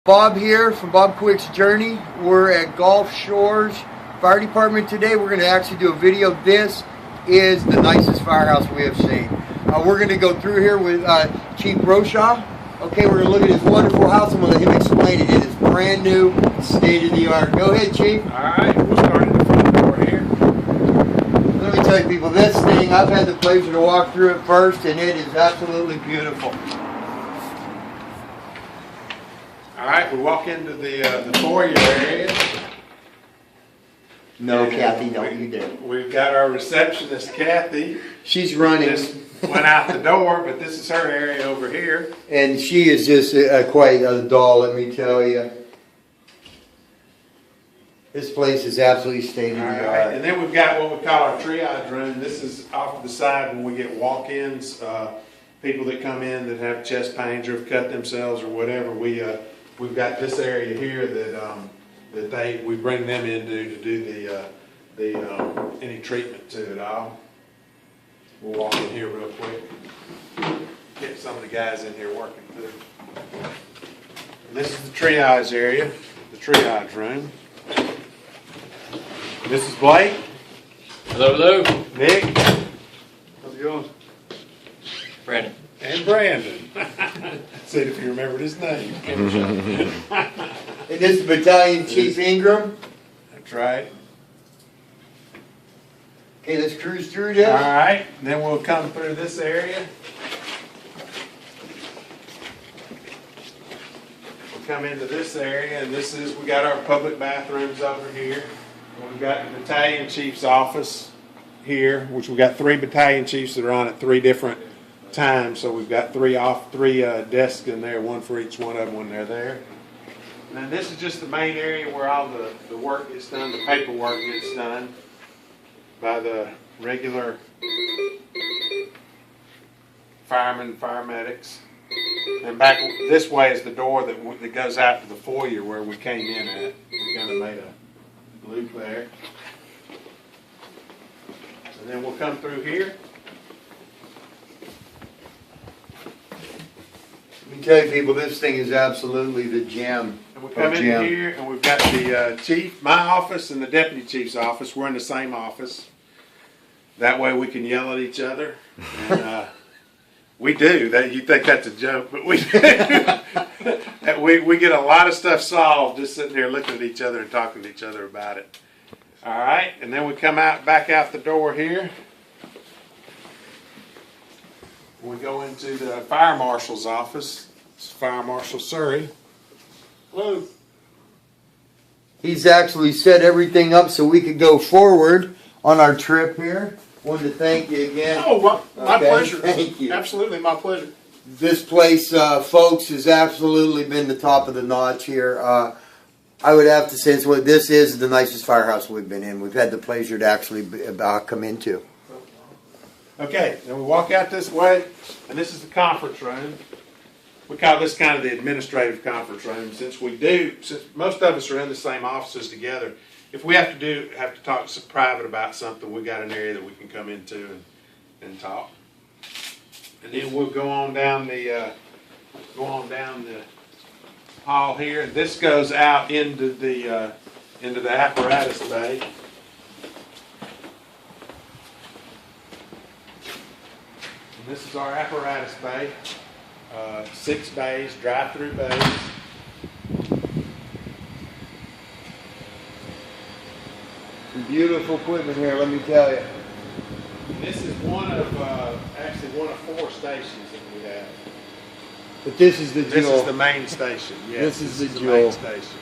Bob here from Bob Quick's Journey. We're at Gulf Shores Fire Department today. We're going to actually do a video. This is the nicest firehouse we have seen. We're going to go through here with Chief Roshaw. Okay, we're going to look at his wonderful house. I'm going to let him explain it. It is brand new, state of the art. Go ahead, Chief. All right, we'll start at the front door here. Let me tell you, people, this thing, I've had the pleasure to walk through it first, and it is absolutely beautiful. All right, we walk into the foyer area. No, And Kathy, don't you dare. We've got our receptionist, Kathy. She's running. Just went out the door, but this is her area over here. And she is just quite a doll, let me tell you. This place is absolutely state of the All right, art. and then we've got what we call our triage room. This is off to the side when we get walk-ins, people that come in that have chest pains or have cut themselves or whatever. We've got this area here that we bring them into to do any treatment to it all. We'll walk in here real quick. Get some of the guys in here working too. And this is the triage area, the triage room. This is Blake. Hello, hello. Nick. How's it going? Brandon. And Brandon. See if you remembered his name. And this is Battalion Chief Ingram. That's right. Okay, let's cruise through All this. right. Then we'll come through this area. We'll come into this area, and we got our public bathrooms over here. We've got the battalion chief's office here, which we've got 3 battalion chiefs that are on at 3 different times. So we've got 3 desks in there, one for each one of them when they're there. And then this is just the main area where all the work gets done, the paperwork gets done by the regular firemen, paramedics. And back this way is the door that goes out to the foyer where we came in at. We kind of made a loop there. And then we'll come through here. Let me tell you, people, this thing is absolutely the gem. And we come in here, and we've got the chief, my office, and the deputy chief's office. We're in the same office. That way we can yell at each other. And, we do. You think that's a joke, but we do. we get a lot of stuff solved just sitting here looking at each other and talking to each other about it. All right, and then we come back out the door here. We go into the fire marshal's office. It's Fire Marshal Surrey. Hello. He's actually set everything up so we could go forward on our trip here. Wanted to thank you again. Oh, my pleasure. Thank you. Absolutely, my pleasure. This place, folks, has absolutely been the top of the notch here. I would have to say this is the nicest firehouse we've been in. We've had the pleasure to actually come into. Okay, then we walk out this way, and this is the conference room. We call this kind of the administrative conference room, since most of us are in the same offices together. If we have to talk private about something, we got an area that we can come into and talk. And then we'll go on down the hall here. This goes out into the apparatus bay. And this is our apparatus bay. 6 bays, drive-through bays. Some beautiful equipment here, let me tell you. And this is one of 4 stations that we have. But this is the This jewel. is the main station. Yes, This is the main jewel. station.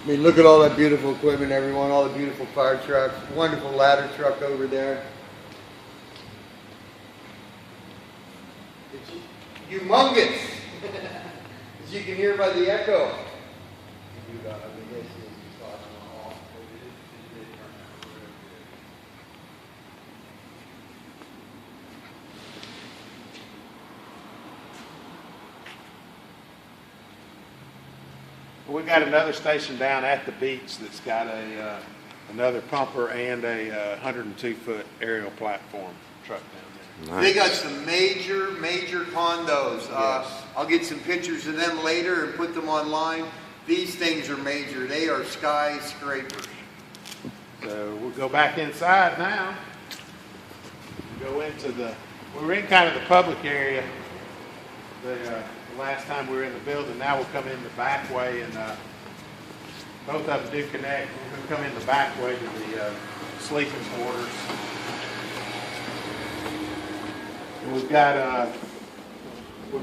I mean, look at all that beautiful equipment, everyone. All the beautiful fire trucks. Wonderful ladder truck over there. It's humongous, as you can hear by the echo. We got another station down at the beach that's got another pumper and a 102-foot aerial platform truck down They got some major condos. I'll get some pictures of them later and put them online. These things are major. They are skyscrapers. So we'll go back inside now. Go into we're in kind of the public area. The last time we were in the building, now we'll come in the back way, and both of them do connect. We're going to come in the back way to the sleeping quarters. And we've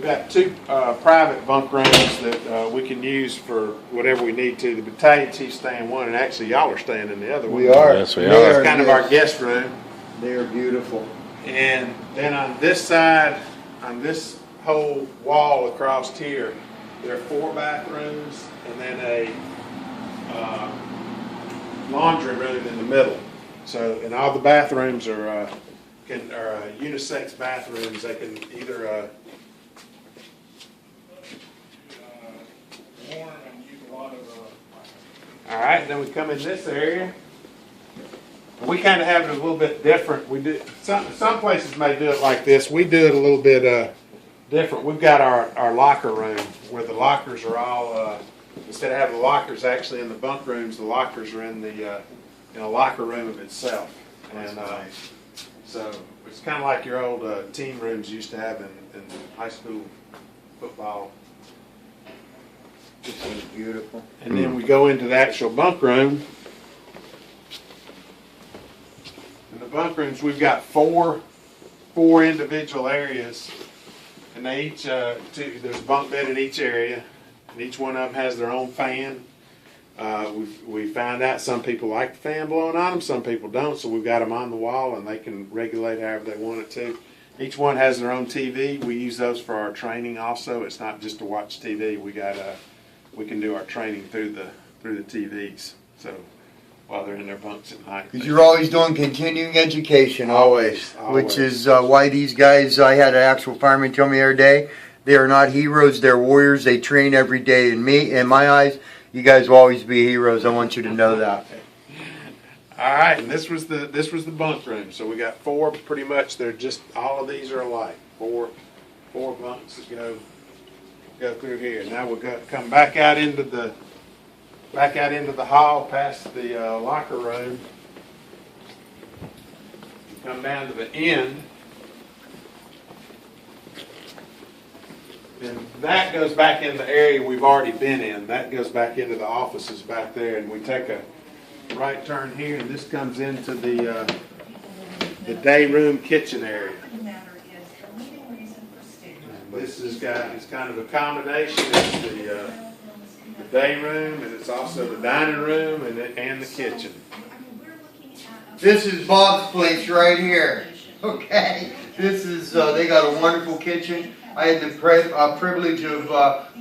got two private bunk rooms that we can use for whatever we need to. The battalion chief's staying in one, and actually y'all are staying in the other one. We are. Yes, we They are. It's kind of our guest room. They are beautiful. And then on this side, on this whole wall across here, there are 4 bathrooms and then a laundry room in the middle. So, and all the bathrooms are unisex bathrooms. They can either Warm and use a lot of, all right, then we come in this area. We kind of have it a little bit different. We do some places may do it like this. We do it a little bit different. We've got our locker room where the lockers are all instead of having the lockers actually in the bunk rooms, the lockers are in the in a locker room of itself. And so it's kind of like your old team rooms you used to have in high school football. This is beautiful. And then we go into the actual bunk room. In the bunk rooms, we've got four individual areas, and they each there's a bunk bed in each area, and each one of them has their own fan. We found out some people like the fan blowing on them, some people don't, so we've got them on the wall, and they can regulate however they want it to. Each one has their own TV. We use those for our training also. It's not just to watch TV. We can do our training through the TVs. So while they're in their bunks at night. Because you're always doing continuing education, Always. which is why these guys, I had an actual fireman tell me the other day, they are not heroes, they're warriors. They train every day. And in my eyes, you guys will always be heroes. I want you to know that. All right, and this was the bunk room. So we got 4 pretty much. They're just all of these are alike. Four bunks that go through here. Now we'll come back out into the hall past the locker room. Come down to the end. And that goes back in the area we've already been in. That goes back into the offices back there, and we take a right turn here, and this comes into the day room kitchen area. And this is it's kind of a combination. It's the day room, and it's also the dining room and the kitchen. This is Bob's place right here. Okay, this is they got a wonderful kitchen. I had the privilege of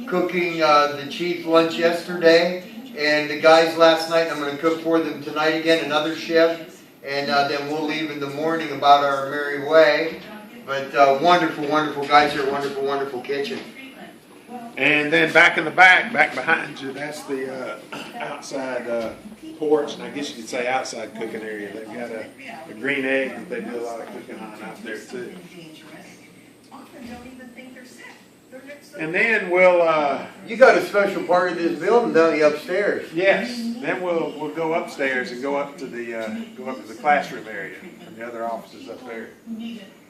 cooking the chief lunch yesterday, and the guys last night. I'm going to cook for them tonight again, another shift, and then we'll leave in the morning about our merry way. But wonderful guys here, wonderful kitchen. And then back in the back behind you, that's the outside porch, and I guess you could say outside cooking area. They've got a green egg that they do a lot of cooking on out there too. And then we'll You got a special part of this building, don't you, upstairs? yes, then we'll go upstairs and go up to the classroom area and the other offices up there.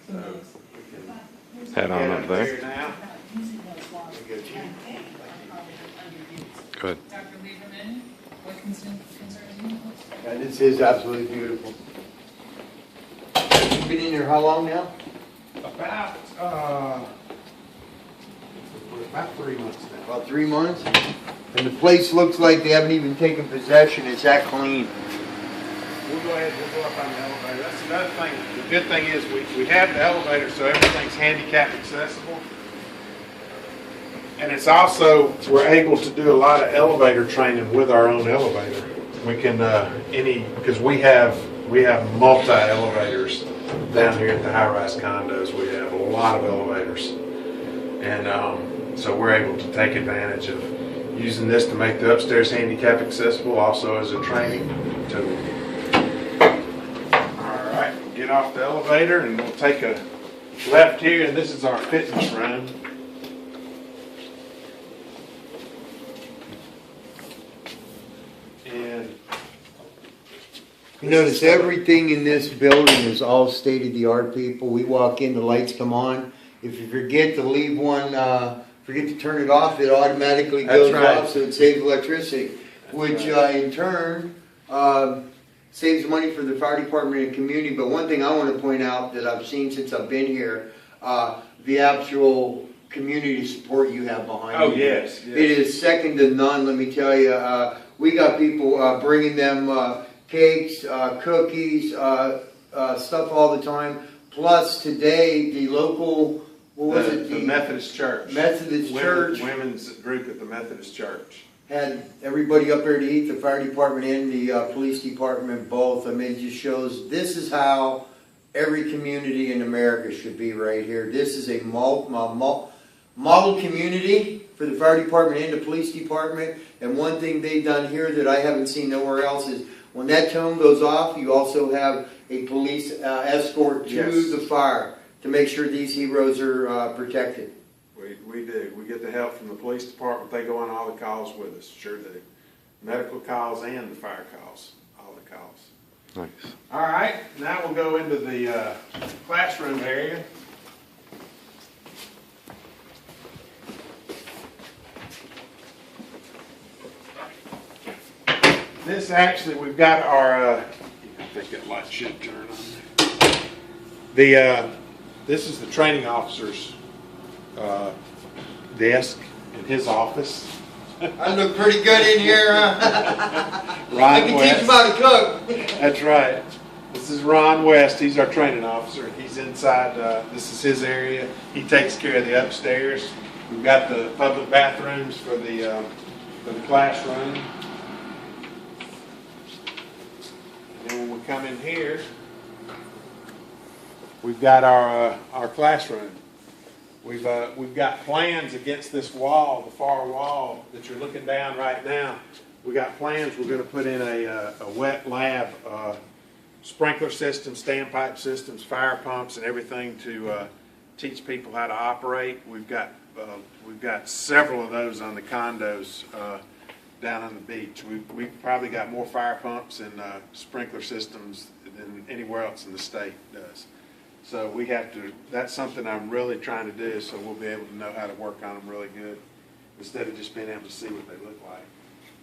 So we can Head on up there. now. Good. Dr. Lieberman, what concerns you? And this is absolutely beautiful. You've been in here how long now? About 3 months now. About 3 months. And the place looks like they haven't even taken possession. It's that clean. We'll go ahead and we'll go up on the elevator. That's another thing. The good thing is we have the elevator so everything's handicap accessible. And it's also, we're able to do a lot of elevator training with our own elevator. We can, because we have multi-elevators down here at the high-rise condos. We have a lot of elevators. And so we're able to take advantage of using this to make the upstairs handicap accessible, also as a training tool. All right, get off the elevator and we'll take a left here, and this is our fitness room. And You notice everything in this building is all state-of-the-art, people. We walk in, the lights come on. If you forget to leave one, forget to turn it off, it automatically goes That's right. off, so it saves electricity. Which in turn saves money for the fire department and community. But one thing I want to point out that I've seen since I've been here, the actual community support you have behind you. Oh, yes, yes. It is second to none, let me tell you. We got people bringing them cakes, cookies, stuff all the time. Plus today, the local, what was it? The Methodist Church. Methodist Church Women's group at the Methodist Church. had everybody up there to eat, the fire department and the police department both. I mean, it just shows this is how every community in America should be right here. This is a model community for the fire department and the police department. And one thing they've done here that I haven't seen nowhere else is when that tone goes off, you also have a police escort to Yes. the fire to make sure these heroes are protected. We do. We get the help from the police department. They go on all the calls with us. Sure do. Medical calls and the fire calls. All the calls. Nice. All right. Now we'll go into the classroom area. This actually, we've got our, I think that light should turn on there. This is the training officer's desk in his office. I look pretty good in here. I Ron can West. teach them how to cook. That's right. This is Ron West. He's our training officer. He's inside. This is his area. He takes care of the upstairs. We've got the public bathrooms for the classroom. And then when we come in here, we've got our classroom. We've got plans against this wall, the far wall that you're looking down right now. We got plans. We're going to put in a wet lab, sprinkler systems, standpipe systems, fire pumps, and everything to teach people how to operate. We've got several of those on the condos down on the beach. We've probably got more fire pumps and sprinkler systems than anywhere else in the state does. So we have to, that's something I'm really trying to do, so we'll be able to know how to work on them really good instead of just being able to see what they look like.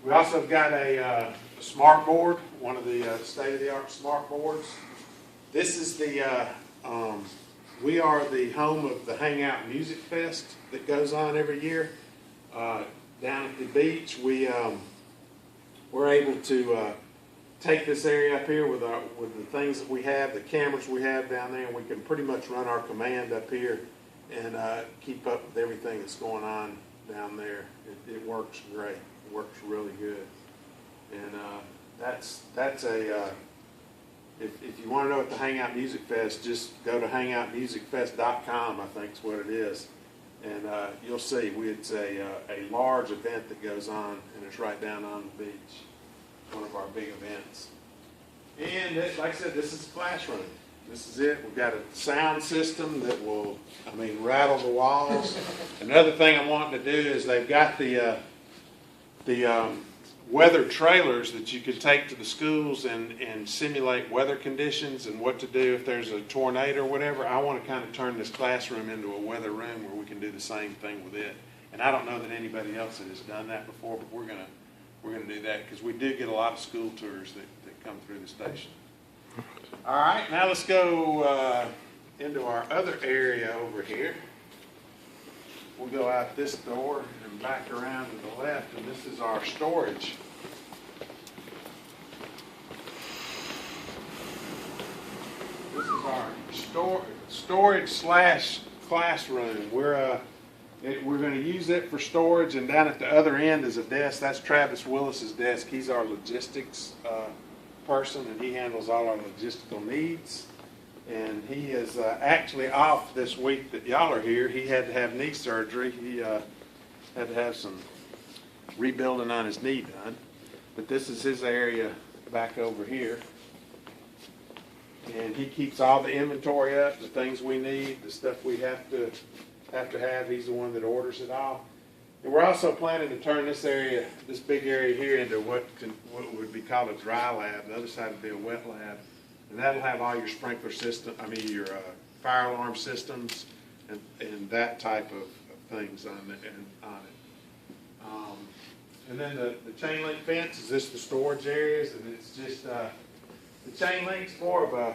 We also have got a smart board, one of the state-of-the-art smart boards. This is the, we are the home of the Hangout Music Fest that goes on every year. Down at the beach, we're able to take this area up here with the things that we have, the cameras we have down there, and we can pretty much run our command up here and keep up with everything that's going on down there. It works great. It works really good. And that's a if you want to know what the Hangout Music Fest, just go to hangoutmusicfest.com, I think is what it is. And you'll see, it's a large event that goes on, and it's right down on the beach. One of our big events. And like I said, this is the classroom. This is it. We've got a sound system that will, rattle the walls. Another thing I'm wanting to do is they've got the weather trailers that you can take to the schools and simulate weather conditions and what to do if there's a tornado or whatever. I want to kind of turn this classroom into a weather room where we can do the same thing with it. And I don't know that anybody else has done that before, but we're going to do that because we do get a lot of school tours that come through the station. All right, now let's go into our other area over here. We'll go out this door and back around to the left, and this is our storage. This is our storage / classroom. We're going to use it for storage, and down at the other end is a desk. That's Travis Willis's desk. He's our logistics person, and he handles all our logistical needs. And he is actually off this week that y'all are here. He had to have knee surgery. He had to have some rebuilding on his knee done. But this is his area back over here. And he keeps all the inventory up, the things we need, the stuff we have to have. He's the one that orders it all. And we're also planning to turn this area, this big area here, into what would be called a dry lab. The other side would be a wet lab. And that'll have all your sprinkler system, your fire alarm systems and that type of things on it. And then the chain link fence is just the storage areas, and it's just, the chain link's more of a,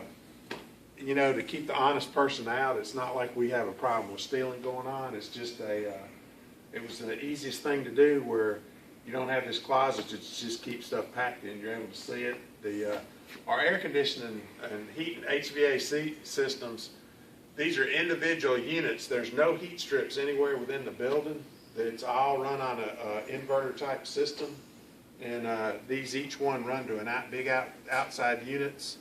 to keep the honest person out. It's not like we have a problem with stealing going on. It's just it was the easiest thing to do where you don't have this closet to just keep stuff packed in. You're able to see it. Our air conditioning and heat and HVAC systems, these are individual units. There's no heat strips anywhere within the building. It's all run on a inverter type system. And these each one run to big outside units.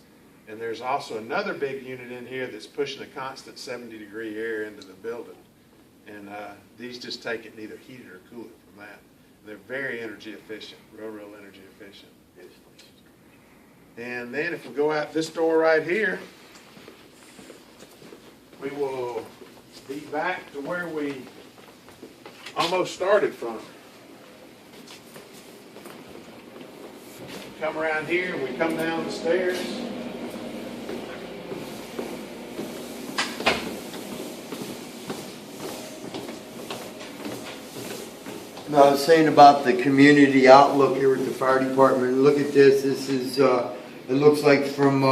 And there's also another big unit in here that's pushing a constant 70-degree air into the building. And these just take it and either heat it or cool it from that. They're very energy efficient, real energy efficient. And then if we go out this door right here, we will be back to where we almost started from. Come around here and we come down the stairs. No, I was saying about the community outlook here with the fire department. Look at this. This is, it looks like from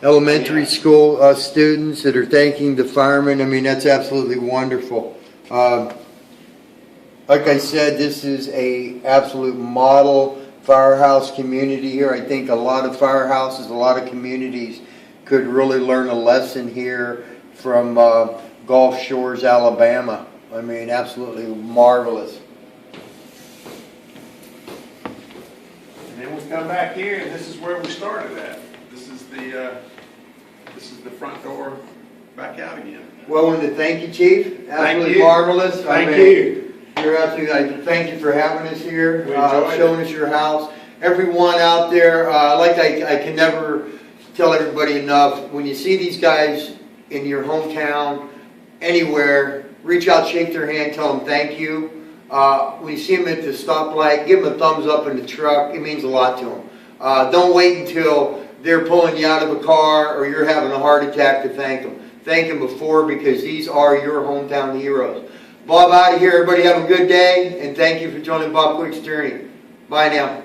elementary school students that are thanking the firemen. I mean, that's absolutely wonderful. Like I said, this is a absolute model firehouse community here. I think a lot of firehouses, a lot of communities could really learn a lesson here from Gulf Shores, Alabama. I mean, absolutely marvelous. And then we come back here, and this is where we started at. This is the front door back out again. Well, and to thank you, Chief. Absolutely you. marvelous. Thank you. You're absolutely. Thank you for having us here, We enjoyed showing us your house. Everyone out there, I can never tell everybody enough. When you see these guys in your hometown, anywhere, reach out, shake their hand, tell them thank you. When you see them at the stoplight, give them a thumbs up in the truck. It means a lot to them. Don't wait until they're pulling you out of a car or you're having a heart attack to thank them. Thank them before, because these are your hometown heroes. Bob out of here. Everybody have a good day, and thank you for joining Bob Quick's Journey. Bye now.